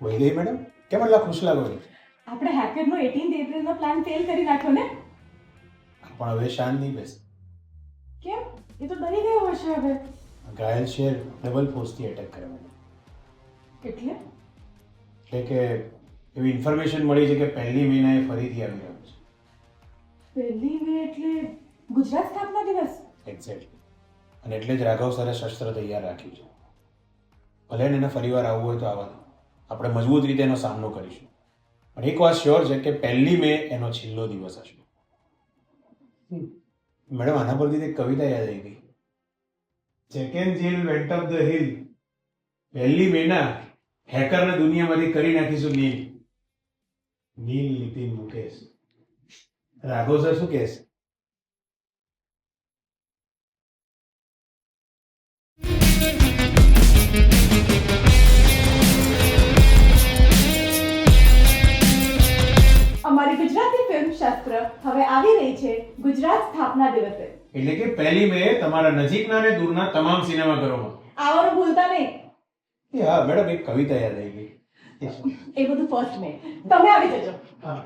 વહી ગઈ મેડમ? કેમ એટલા ખુશ લાગો છો? આપણે હેકરનો 18 એપ્રિલનો પ્લાન ફેલ કરી નાખ્યો ને. પણ હવે શાંત નહીં બેસે. કેમ? એ તો ડરી ગયો હશે હવે. ઘાયલ શેર ડબલ ફોર્સથી એટેક કરે મેડમ. એટલે એટલે કે એવી ઇન્ફોર્મેશન મળી છે કે 1 મહિના એ ફરીથી આવી રહ્યો છે. 1 મે એટલે ગુજરાત સ્થાપના દિવસ. એક્ઝેક્ટલી. અને એટલે જ રાઘવ સરે શસ્ત્ર તૈયાર રાખ્યું છે. ભલે ને એને ફરીવાર આવવું હોય તો આવવા દો. આપણે મજબૂત રીતે એનો સામનો કરીશું. પણ એક વાત શ્યોર છે કે 1 મે એનો છેલ્લો દિવસ હશે. મેડમ આના પરથી એક કવિતા યાદ આવી ગઈ. Jack and Jill went up the hill. 1 મેના હેકરને દુનિયામાંથી કરી નાખીશું નીલ. નીલ નીતિન મુકેશ. રાઘવ સર શું કહેશે? અમારી ગુજરાતી ફિલ્મ શસ્ત્ર હવે આવી રહી છે ગુજરાત સ્થાપના દિવસે. એટલે કે 1 મે તમારા નજીકના અને દૂરના તમામ સિનેમાઘરોમાં. આવવાનું ભૂલતા નહીં. હા મેડમ, એક કવિતા યાદ આવી ગઈ. એ બધું ફર્સ્ટ મે. તમે આવી જજો. હા.